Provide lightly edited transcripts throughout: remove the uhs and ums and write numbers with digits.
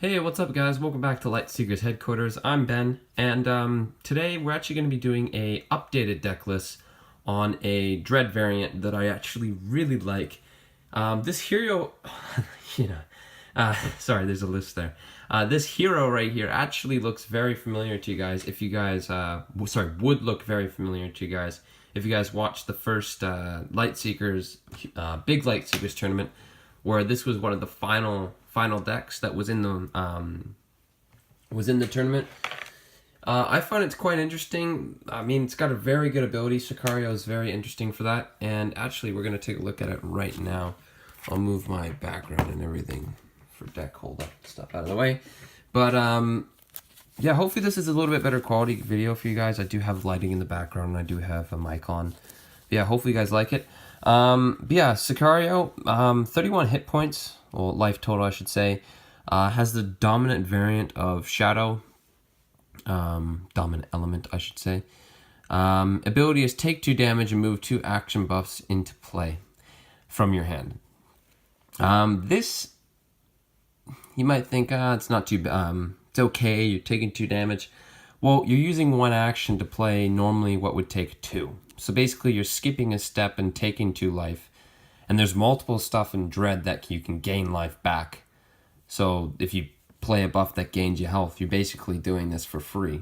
Hey, what's up guys? Welcome back to Lightseekers headquarters. I'm Ben, and today we're actually going to be doing a updated deck list on a Dread variant that I actually really like. This hero, sorry, there's a list there. This hero right here actually looks very familiar to you guys if you guys, would look very familiar to you guys if you guys watched the first Lightseekers, big Lightseekers tournament, where this was one of the final decks that was in the tournament. I find it's quite interesting. I mean, it's got a very good ability. Sicario is very interesting for that. And actually, we're going to take a look at it right now. I'll move my background and everything for deck hold up stuff out of the way. But yeah, hopefully this is a little bit better quality video for you guys. I do have lighting in the background and I do have a mic on. But yeah, hopefully you guys like it. But yeah, Sicario, 31 hit points, or life total I should say, has the dominant variant of Shadow, dominant element I should say. Ability is take 2 damage and move 2 action buffs into play from your hand. This, you might think, it's not too, it's okay, you're taking 2 damage. Well, you're using 1 action to play normally what would take 2. So basically you're skipping a step and taking 2 life. And there's multiple stuff in Dread that you can gain life back. So if you play a buff that gains you health, you're basically doing this for free.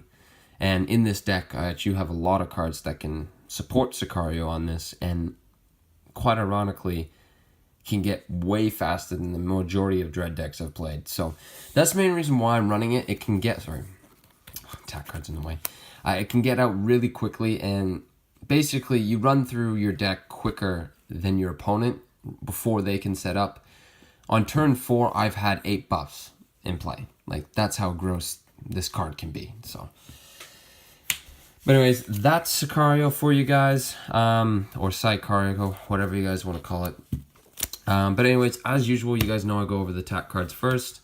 And in this deck, you have a lot of cards that can support Sicario on this, and quite ironically, can get way faster than the majority of Dread decks I've played. So that's the main reason why I'm running it. It can get, attack cards in the way. It can get out really quickly, and basically you run through your deck quicker than your opponent before they can set up. On turn 4, I've had 8 buffs in play. Like, that's how gross this card can be. So, but anyways, that's Sicario for you guys, or Sicario, whatever you guys want to call it. But anyways, as usual, you guys know I go over the attack cards first.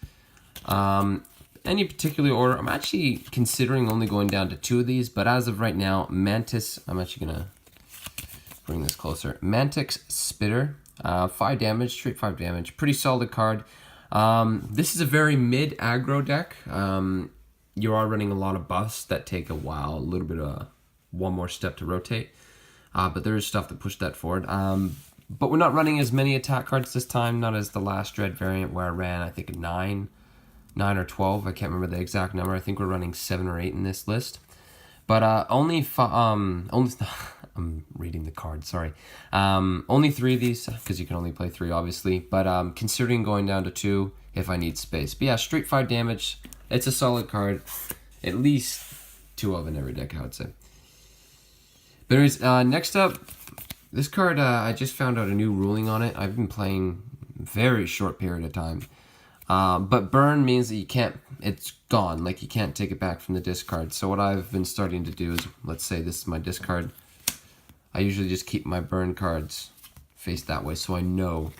Any particular order, I'm actually considering only going down to 2 of these, but as of right now, Mantis, I'm actually going to bring this closer. Mantix Spitter, 5 damage, straight 5 damage, pretty solid card. This is a very mid aggro deck. You are running a lot of buffs that take a while, a little bit of one more step to rotate, but there is stuff to push that forward. But we're not running as many attack cards this time, not as the last Dread variant where I ran, I think, 9 or 12. I can't remember the exact number. I think we're running 7 or 8 in this list. But only I'm reading the card, sorry. Only 3 of these, because you can only play 3, obviously. But considering going down to 2 if I need space. But yeah, straight 5 damage. It's a solid card. At least 2 of in every deck, I would say. But anyways, next up, this card, I just found out a new ruling on it. I've been playing a very short period of time. But burn means that you can't, it's gone, like you can't take it back from the discard. So what I've been starting to do is, let's say this is my discard, I usually just keep my burn cards faced that way so I know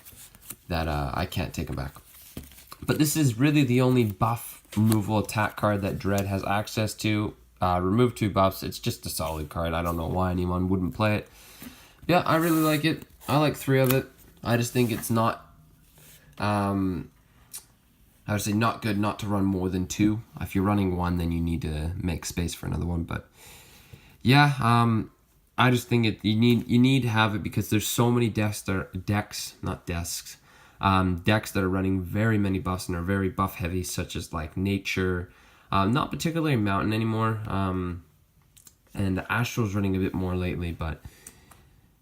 that I can't take them back. But this is really the only buff removal attack card that Dread has access to. Remove 2 buffs, it's just a solid card. I don't know why anyone wouldn't play it. Yeah, I really like it. I like 3 of it. I just think it's not, I would say not good not to run more than 2. If you're running 1, then you need to make space for another one. But yeah, I just think you need to have it because there's so many decks that are running very many buffs and are very buff heavy, such as like Nature, not particularly Mountain anymore, and Astral's running a bit more lately, but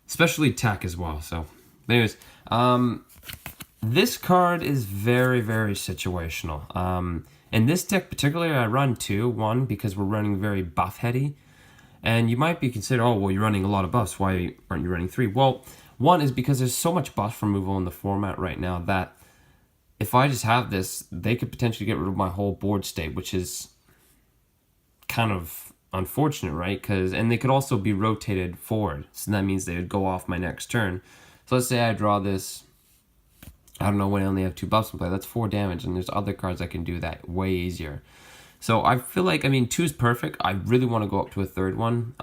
especially Tech as well. So, anyways, this card is very, very situational. In this deck particularly, I run 2. 1, because we're running very buff heavy. And you might be considered, oh, well, you're running a lot of buffs. Why aren't you running 3? Well, 1 is because there's so much buff removal in the format right now that if I just have this, they could potentially get rid of my whole board state, which is kind of unfortunate, right? And they could also be rotated forward. So that means they would go off my next turn. So let's say I draw this, I don't know, when I only have 2 buffs in play, that's 4 damage, and there's other cards that can do that way easier. So I feel like, I mean, 2 is perfect. I really want to go up to a 3rd one,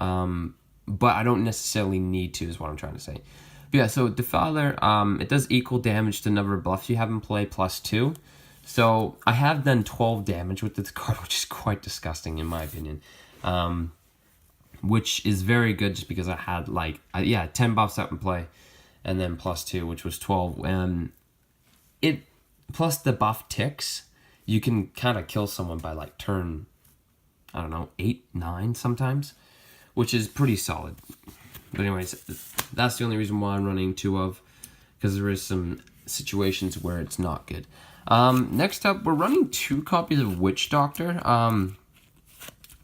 but I don't necessarily need to, is what I'm trying to say. But yeah, so Defiler, it does equal damage to the number of buffs you have in play plus 2. So I have done 12 damage with this card, which is quite disgusting in my opinion. Which is very good just because I had 10 buffs out in play, and then +2, which was 12. And it plus the buff ticks, you can kind of kill someone by like turn, I don't know, 8, 9 sometimes, which is pretty solid. But anyways, that's the only reason why I'm running 2 of, because there is some situations where it's not good. Next up, we're running 2 copies of Witch Doctor.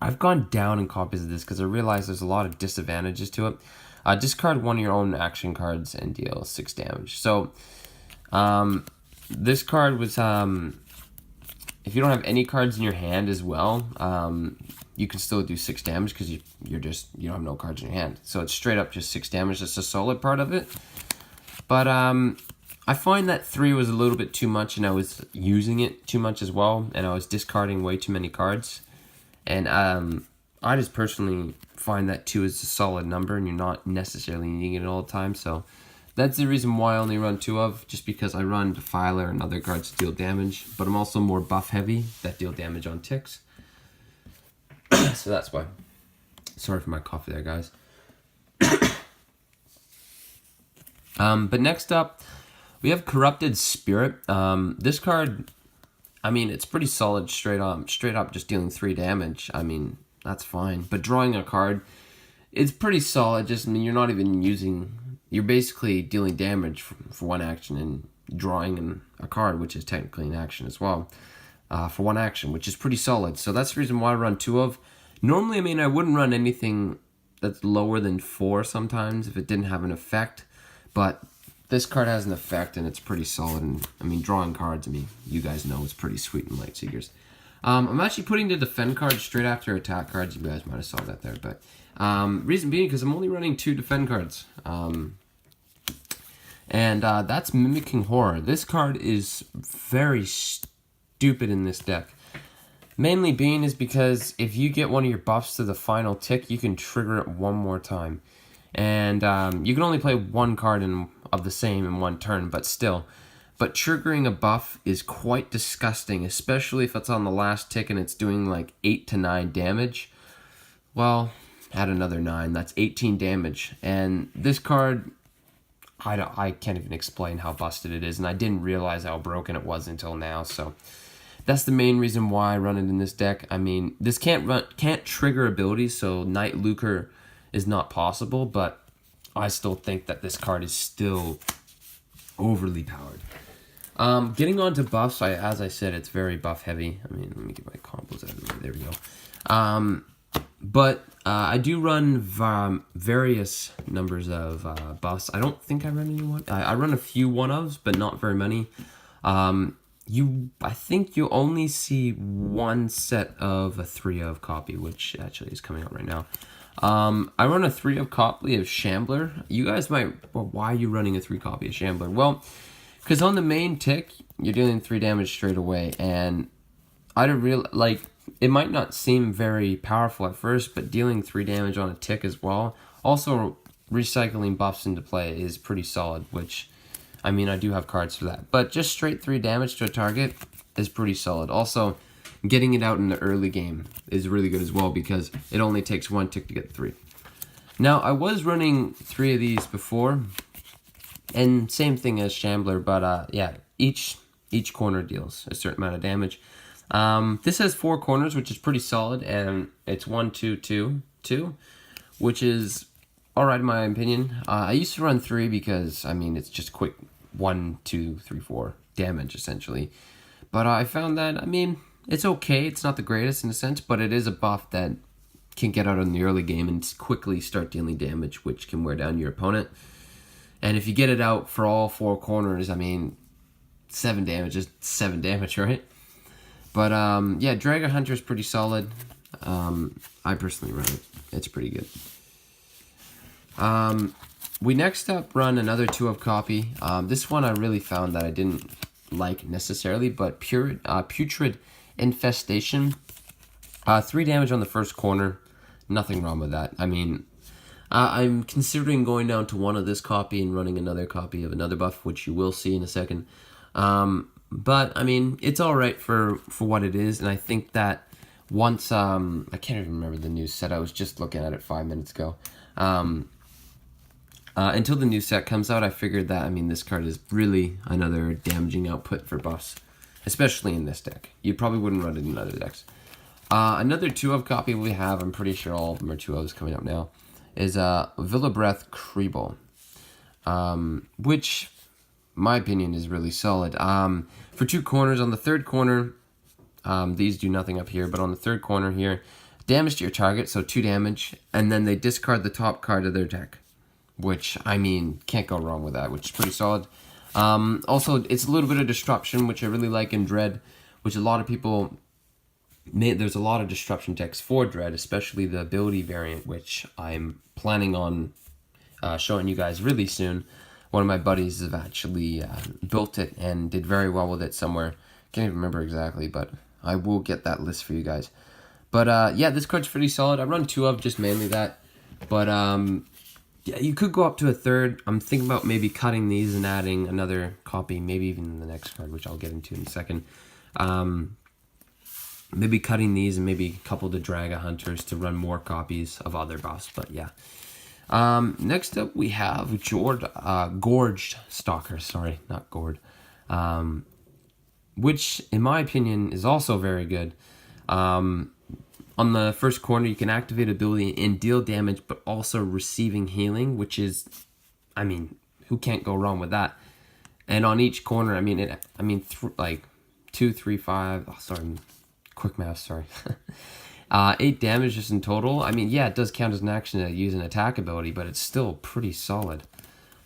I've gone down in copies of this because I realize there's a lot of disadvantages to it. Discard one of your own action cards and deal 6 damage. So, this card was, if you don't have any cards in your hand as well, you can still do 6 damage because you don't have no cards in your hand. So it's straight up just 6 damage. That's a solid part of it. But, I find that 3 was a little bit too much, and I was using it too much as well, and I was discarding way too many cards. And I just personally find that 2 is a solid number, and you're not necessarily needing it all the time. So that's the reason why I only run 2 of, just because I run Defiler and other cards to deal damage, but I'm also more buff heavy that deal damage on ticks. So that's why. Sorry for my coffee there, guys. But next up, we have Corrupted Spirit. This card, I mean, it's pretty solid straight up just dealing 3 damage. I mean, that's fine. But drawing a card, it's pretty solid. Just, I mean, you're not even you're basically dealing damage for 1 action and drawing a card, which is technically an action as well, for 1 action, which is pretty solid. So that's the reason why I run 2 of. Normally, I mean, I wouldn't run anything that's lower than 4 sometimes if it didn't have an effect. But this card has an effect, and it's pretty solid. And I mean, drawing cards, I mean, you guys know it's pretty sweet in Lightseekers. I'm actually putting the defend cards straight after attack cards. You guys might have saw that there. But reason being, because I'm only running 2 defend cards. And that's Mimicking Horror. This card is very stupid in this deck. Mainly being is because if you get one of your buffs to the final tick, you can trigger it 1 more time. And you can only play 1 card of the same in 1 turn, but still. But triggering a buff is quite disgusting, especially if it's on the last tick and it's doing like 8 to 9 damage. Well, add another 9, that's 18 damage. And this card, I can't even explain how busted it is, and I didn't realize how broken it was until now, so that's the main reason why I run it in this deck. I mean, this can't trigger abilities, so Night Lucre is not possible, but I still think that this card is still overly powered. Getting on to buffs, as I said, it's very buff heavy. I mean, let me get my combos out of the way. There we go. But I do run various numbers of buffs. I don't think I run any one. I run a few 1-ofs, but not very many. I think you only see 1 set of a 3-of copy, which actually is coming out right now. I run a 3-of copy of Shambler. You guys might, well, why are you running a 3 copy of Shambler? Well, because on the main tick, you're dealing 3 damage straight away, and I don't really, like, it might not seem very powerful at first, but dealing 3 damage on a tick as well. Also, recycling buffs into play is pretty solid, which, I mean, I do have cards for that. But just straight 3 damage to a target is pretty solid. Also, getting it out in the early game is really good as well, because it only takes 1 tick to get 3. Now, I was running 3 of these before, and same thing as Shambler, but yeah, each corner deals a certain amount of damage. This has 4 corners, which is pretty solid, and it's 1, 2, 2, 2, which is alright in my opinion. I used to run 3 because, I mean, it's just quick 1, 2, 3, 4 damage, essentially. But I found that, I mean, it's okay. It's not the greatest in a sense, but it is a buff that can get out in the early game and quickly start dealing damage, which can wear down your opponent. And if you get it out for all 4 corners, I mean, 7 damage is 7 damage, right? But, yeah, Dragon Hunter is pretty solid. I personally run it. It's pretty good. We next up run another 2-of copy. This one I really found that I didn't like necessarily, but Putrid Infestation. 3 damage on the first corner. Nothing wrong with that. I mean, I'm considering going down to 1 of this copy and running another copy of another buff, which you will see in a second. But I mean, it's all right for what it is, and I think that once I can't even remember the new set. I was just looking at it 5 minutes ago. Until the new set comes out, I figured that, I mean, this card is really another damaging output for buffs, especially in this deck. You probably wouldn't run it in other decks. Another 2-of copy we have, I'm pretty sure all of them are 2-ofs coming out now, is Villabreath Kriebel, which, my opinion, is really solid. For 2 corners, on the third corner, these do nothing up here, but on the third corner here, damage to your target, so 2 damage, and then they discard the top card of their deck, which, I mean, can't go wrong with that, which is pretty solid. Also, it's a little bit of disruption, which I really like in Dread, which a lot of people... There's a lot of disruption decks for Dread, especially the ability variant, which I'm planning on showing you guys really soon. One of my buddies have actually built it and did very well with it somewhere. Can't even remember exactly, but I will get that list for you guys. But yeah, this card's pretty solid. I run 2-of, just mainly that. But yeah, you could go up to a third. I'm thinking about maybe cutting these and adding another copy, maybe even the next card, which I'll get into in a second. Maybe cutting these and maybe a couple to Draga Hunters to run more copies of other buffs, but yeah. Next up we have Gorged Stalker, sorry, not Gourd. Which, in my opinion, is also very good. On the first corner, you can activate ability and deal damage, but also receiving healing, which is, I mean, who can't go wrong with that? And on each corner, I mean, like 2, 3, 5. Oh, sorry, quick math. Sorry. 8 damage just in total. I mean, yeah, it does count as an action to use an attack ability, but it's still pretty solid,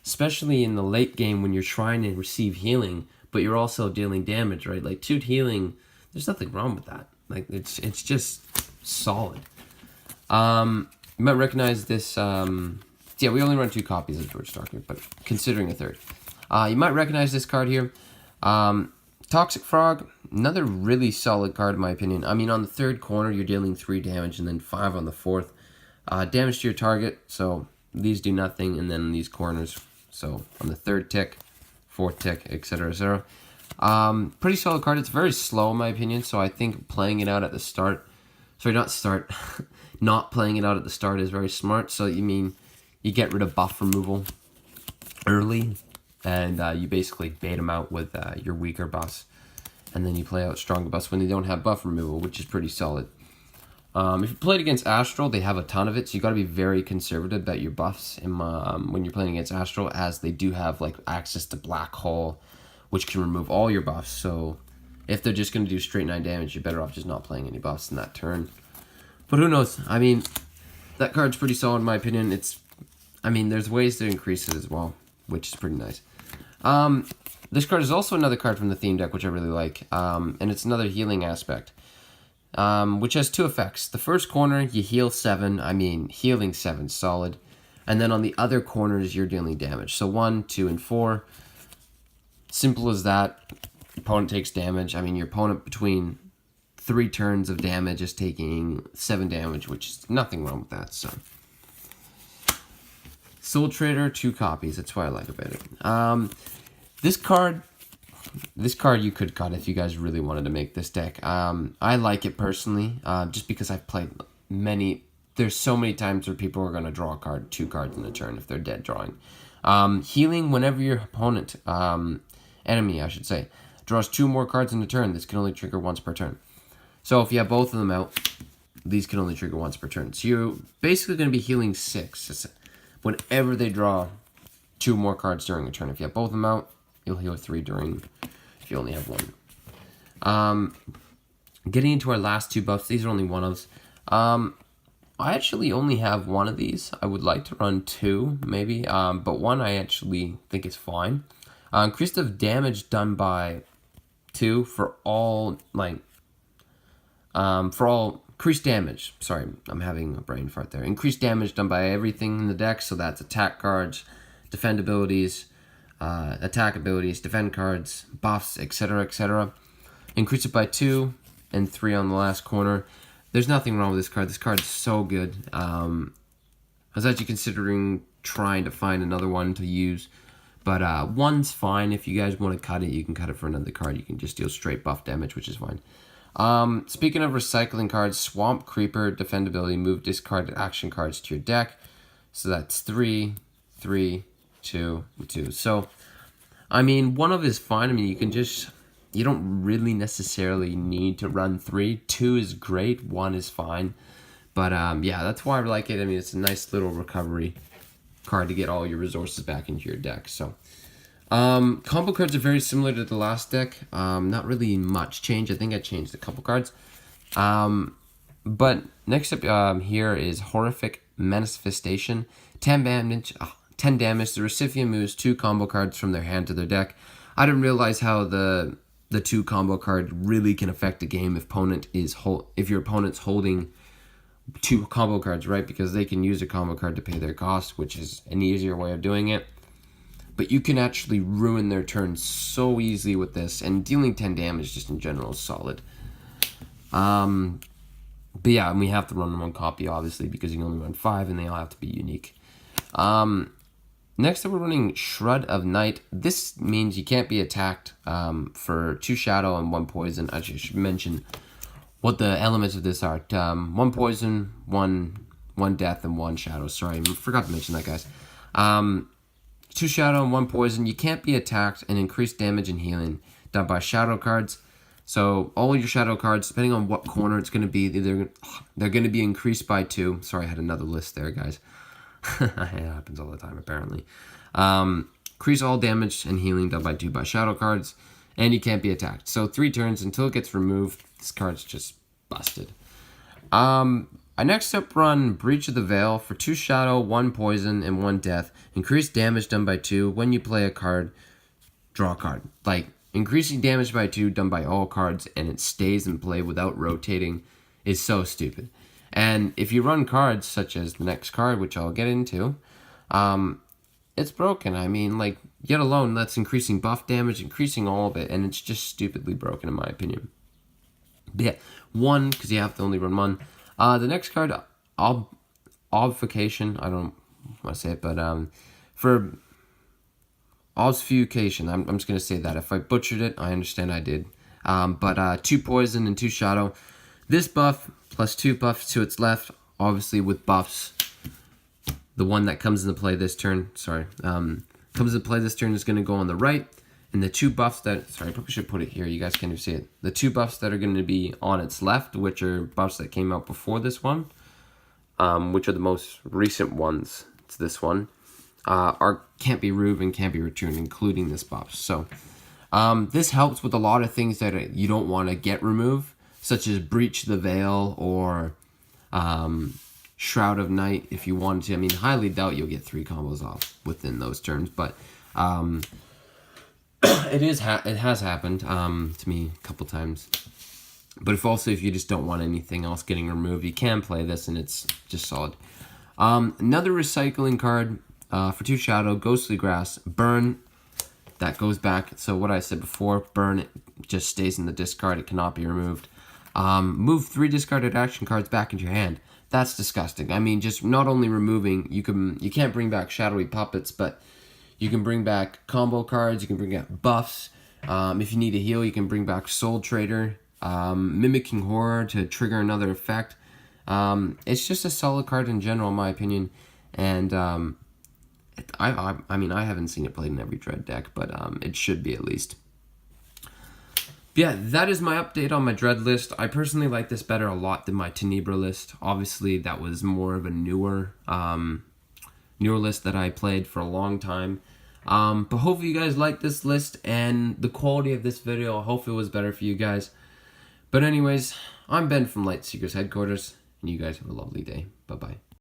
especially in the late game when you're trying to receive healing, but you're also dealing damage, right? Like 2 healing, there's nothing wrong with that. Like it's just solid. You might recognize this. Yeah, we only run 2 copies of Gorged Stalker, but considering a third, you might recognize this card here. Toxic Frog, another really solid card in my opinion. I mean, on the third corner, you're dealing 3 damage, and then 5 on the fourth. Damage to your target, so these do nothing, and then these corners, so on the third tick, fourth tick, etc., etc. Pretty solid card. It's very slow in my opinion, so I think playing it out at the start, not playing it out at the start is very smart. So you mean you get rid of buff removal early, and you basically bait them out with your weaker buffs, and then you play out stronger buffs when they don't have buff removal, which is pretty solid. If you played against Astral, they have a ton of it, so you got to be very conservative about your buffs when you're playing against Astral, as they do have like access to Black Hole, which can remove all your buffs. So if they're just going to do straight 9 damage, you're better off just not playing any buffs in that turn. But who knows? I mean, that card's pretty solid in my opinion. I mean, there's ways to increase it as well, which is pretty nice. This card is also another card from the theme deck, which I really like, and it's another healing aspect, which has 2 effects. The first corner, you heal 7. I mean, healing 7 solid. And then on the other corners, you're dealing damage. So 1, 2, and 4. Simple as that. Opponent takes damage. I mean, your opponent between 3 turns of damage is taking 7 damage, which is nothing wrong with that. So, Soul Trader, 2 copies. That's what I like about it. This card you could cut if you guys really wanted to make this deck. I like it personally, just because I've played many. There's so many times where people are going to draw 2 cards in a turn if they're dead drawing. Healing whenever your opponent, enemy I should say, draws 2 more cards in a turn. This can only trigger once per turn. So if you have both of them out, these can only trigger once per turn. So you're basically going to be healing 6 whenever they draw 2 more cards during a turn. If you have both of them out, you'll heal 3 if you only have 1. Getting into our last 2 buffs, these are only 1-ofs. I actually only have 1 of these. I would like to run 2, maybe, but 1 I actually think is fine. Increase of damage done by 2 for all, increased damage. Sorry, I'm having a brain fart there. Increased damage done by everything in the deck, so that's attack cards, defend abilities, attack abilities, defend cards, buffs, etc., etc. Increase it by 2 and 3 on the last corner. There's nothing wrong with this card. This card is so good. I was actually considering trying to find another one to use, But 1's fine. If you guys want to cut it, you can cut it for another card. You can just deal straight buff damage, which is fine. Speaking of recycling cards, Swamp Creeper, defendability, move discarded action cards to your deck. So that's 3, 3, 2, and 2. So, I mean, 1 of is fine. I mean, you don't really necessarily need to run 3. 2 is great, 1 is fine. But, yeah, that's why I like it. I mean, it's a nice little recovery card to get all your resources back into your deck. So, combo cards are very similar to the last deck. Not really much change. I think I changed a couple cards. But next up here is Horrific Manifestation. 10 damage. 10 damage. The recipient moves 2 combo cards from their hand to their deck. I didn't realize how the 2 combo card really can affect the game if your opponent's holding 2 combo cards, right? Because they can use a combo card to pay their cost, which is an easier way of doing it. But you can actually ruin their turn so easily with this, and dealing 10 damage just in general is solid. But yeah, and we have to run 1 copy, obviously, because you can only run 5, and they all have to be unique. Next up, we're running Shroud of Night. This means you can't be attacked for 2 shadow and 1 poison. Actually, I should mention what the elements of this are. 1 poison, 1 death, and 1 shadow. Sorry, I forgot to mention that, guys. 2 shadow and 1 poison. You can't be attacked, and increased damage and healing done by shadow cards. So all your shadow cards, depending on what corner it's going to be, they're going to be increased by 2. Sorry, I had another list there, guys. It happens all the time, apparently. Increase all damage and healing done by 2 by shadow cards, and you can't be attacked. So 3 turns until it gets removed. This card's just busted. I next up run Breach of the Veil for 2 shadow, 1 poison, and 1 death. Increase damage done by 2. When you play a card, draw a card. Like, increasing damage by 2 done by all cards, and it stays in play without rotating is so stupid. And if you run cards such as the next card, which I'll get into, it's broken. I mean, like, yet alone, that's increasing buff damage, increasing all of it, and it's just stupidly broken in my opinion. But yeah, 1, because you have to only run 1. The next card, Obfuscation, I don't want to say it, but for Obfuscation, I'm just going to say that. If I butchered it, I understand I did. But 2 poison and 2 shadow. This buff plus 2 buffs to its left, obviously with buffs. The one that comes into play this turn, comes into play this turn is going to go on the right. And the 2 buffs that, I probably should put it here, you guys can't even see it. The 2 buffs that are going to be on its left, which are buffs that came out before this one, which are the most recent ones, it's this one, can't be removed and can't be returned, including this buff. So, this helps with a lot of things that you don't want to get removed, such as Breach the Veil or Shroud of Night if you wanted to. I mean, highly doubt you'll get 3 combos off within those turns, but it has happened to me a couple times. But if you just don't want anything else getting removed, you can play this and it's just solid. Another recycling card for 2 shadow, Ghostly Grass, burn. That goes back. So what I said before, burn, it just stays in the discard. It cannot be removed. Move 3 discarded action cards back into your hand. That's disgusting. I mean, just not only removing, you can't bring back shadowy puppets, but you can bring back combo cards, you can bring back buffs. If you need to heal, you can bring back Soul Trader, Mimicking Horror to trigger another effect. It's just a solid card in general, in my opinion. And I mean, I haven't seen it played in every Dread deck, but it should be at least. But yeah, that is my update on my Dread list. I personally like this better a lot than my Tenebra list. Obviously, that was more of a newer list that I played for a long time. But hopefully you guys like this list and the quality of this video. I hope it was better for you guys. But anyways, I'm Ben from Lightseekers Headquarters, and you guys have a lovely day. Bye-bye.